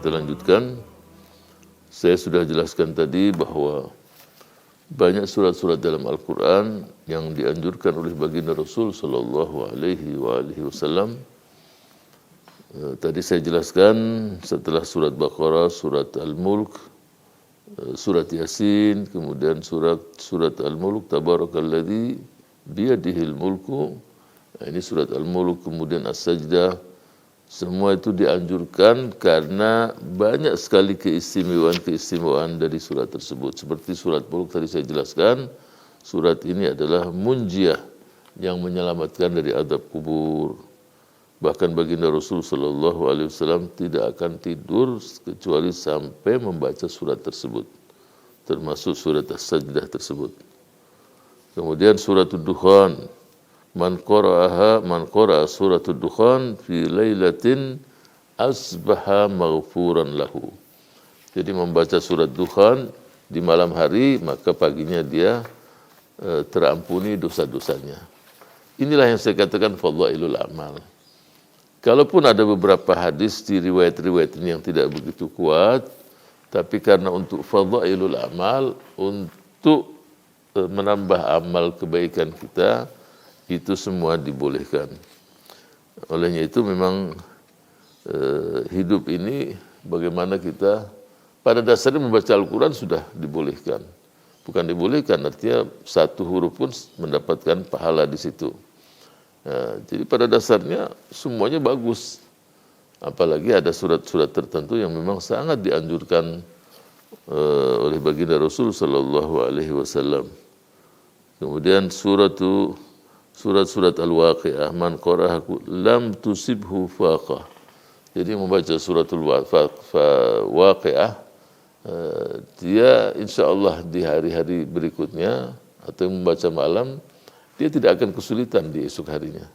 kita lanjutkan. Saya sudah jelaskan tadi bahwa banyak surat-surat dalam Al-Quran yang dianjurkan oleh baginda Rasul Sallallahu Alaihi Wasallam. Tadi saya jelaskan setelah surat Baqarah, surat Al-Mulk, surat Yasin, kemudian surat Al-Mulk, Tabarakalladzi biyadihil mulku. Ini surat Al-Mulk, kemudian As-Sajdah. Semua itu dianjurkan karena banyak sekali keistimewaan dari surat tersebut. Seperti surat Mulk tadi saya jelaskan, surat ini adalah munjiah yang menyelamatkan dari azab kubur. Bahkan baginda Rasul Sallallahu Alaihi Wasallam tidak akan tidur kecuali sampai membaca surat tersebut, termasuk surat As-Sajdah tersebut. Kemudian surat Ad-Dukhan, man qara'a suratul Dukhan fi lailatin asbaha maghfuran lahu. Jadi membaca surat Dukhan di malam hari, maka paginya dia terampuni dosa-dosanya. Inilah yang saya katakan fadhailul amal. Kalaupun ada beberapa hadis di riwayat-riwayat ini yang tidak begitu kuat, tapi karena untuk fadhailul amal, untuk menambah amal kebaikan kita, itu semua dibolehkan. Olehnya itu memang hidup ini bagaimana kita pada dasarnya membaca Al-Quran sudah dibolehkan. Bukan dibolehkan, artinya satu huruf pun mendapatkan pahala di situ. Jadi pada dasarnya semuanya bagus. Apalagi ada surat-surat tertentu yang memang sangat dianjurkan oleh baginda Rasul Sallallahu Alaihi Wasallam. Kemudian surat-surat Al-Waqi'ah, man qara'ahu lam tusibhu faqah. Jadi membaca suratul Waqi'ah, dia insyaAllah di hari-hari berikutnya atau membaca malam, dia tidak akan kesulitan di esok harinya.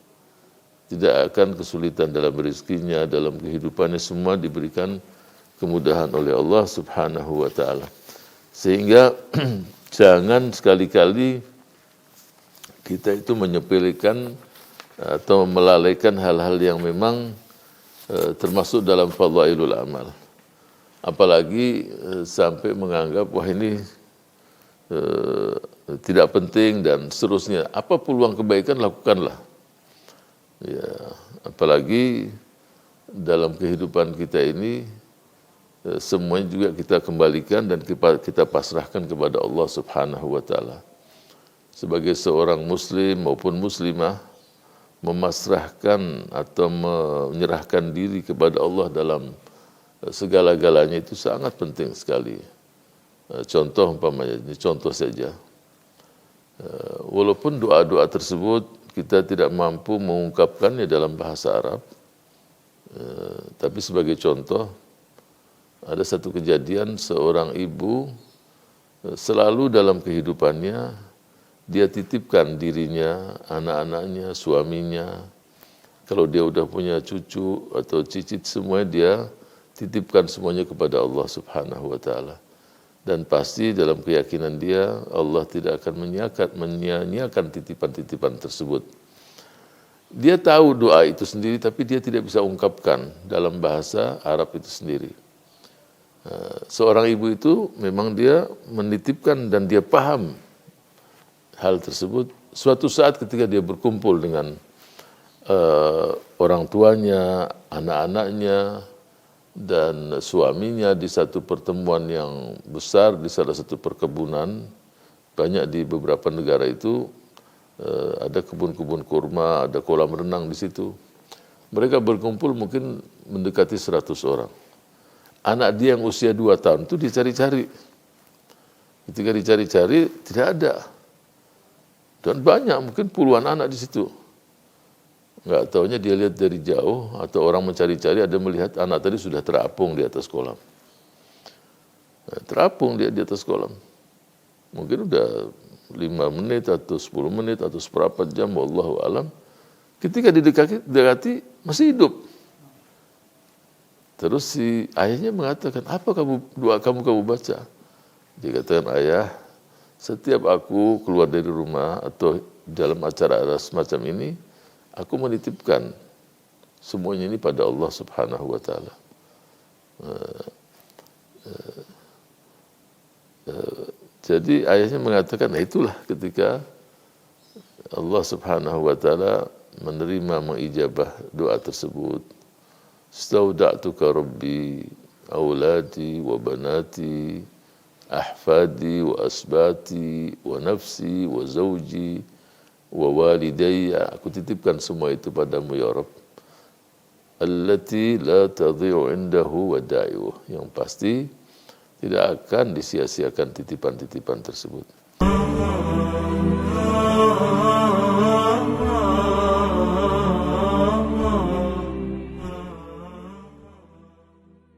Tidak akan kesulitan dalam rezekinya, dalam kehidupannya, semua diberikan kemudahan oleh Allah Subhanahu wa Ta'ala. Sehingga jangan sekali-kali kita itu menyepelekan atau melalaikan hal-hal yang memang termasuk dalam fadhailul amal. Apalagi sampai menganggap wah ini tidak penting dan seterusnya. Apa peluang kebaikan lakukanlah. Ya, apalagi dalam kehidupan kita ini semuanya juga kita kembalikan dan kita pasrahkan kepada Allah Subhanahu wa Ta'ala. Sebagai seorang muslim maupun muslimah, memasrahkan atau menyerahkan diri kepada Allah dalam segala-galanya itu sangat penting sekali. Contoh umpamanya, ini contoh saja. Walaupun doa-doa tersebut kita tidak mampu mengungkapkannya dalam bahasa Arab, tapi sebagai contoh, ada satu kejadian seorang ibu selalu dalam kehidupannya dia titipkan dirinya, anak-anaknya, suaminya. Kalau dia udah punya cucu atau cicit semuanya dia titipkan semuanya kepada Allah Subhanahu wa Ta'ala. Dan pasti dalam keyakinan dia Allah tidak akan menyia-nyiakan titipan-titipan tersebut. Dia tahu doa itu sendiri tapi dia tidak bisa ungkapkan dalam bahasa Arab itu sendiri. Seorang ibu itu memang dia menitipkan dan dia paham hal tersebut. Suatu saat ketika dia berkumpul dengan orang tuanya, anak-anaknya, dan suaminya di satu pertemuan yang besar di salah satu perkebunan, banyak di beberapa negara itu ada kebun-kebun kurma, ada kolam renang di situ. Mereka berkumpul mungkin mendekati 100 orang. Anak dia yang usia 2 tahun itu dicari-cari. Ketika dicari-cari tidak ada. Dan banyak, mungkin puluhan anak di situ. Enggak taunya dia lihat dari jauh atau orang mencari-cari ada melihat anak tadi sudah terapung di atas kolam. Terapung dia di atas kolam. Mungkin udah 5 menit atau 10 menit atau seperempat jam, wallahu alam. Ketika didekati masih hidup. Terus si ayahnya mengatakan, apa doa kamu baca? Dia katakan, ayah, setiap aku keluar dari rumah atau dalam acara semacam ini, aku menitipkan semuanya ini pada Allah Subhanahu wa Ta'ala. Jadi ayatnya mengatakan, nah itulah ketika Allah Subhanahu wa taala menerima mengijabah doa tersebut. Stauda'tuka rabbi auladi wa banati ahfadi wa asbati wa nafsi wa zawji wa walidayya, aku titipkan semua itu padamu ya Rabb, allati la tadhi'u indahu wada'i'uh, yang pasti tidak akan disia-siakan titipan-titipan tersebut.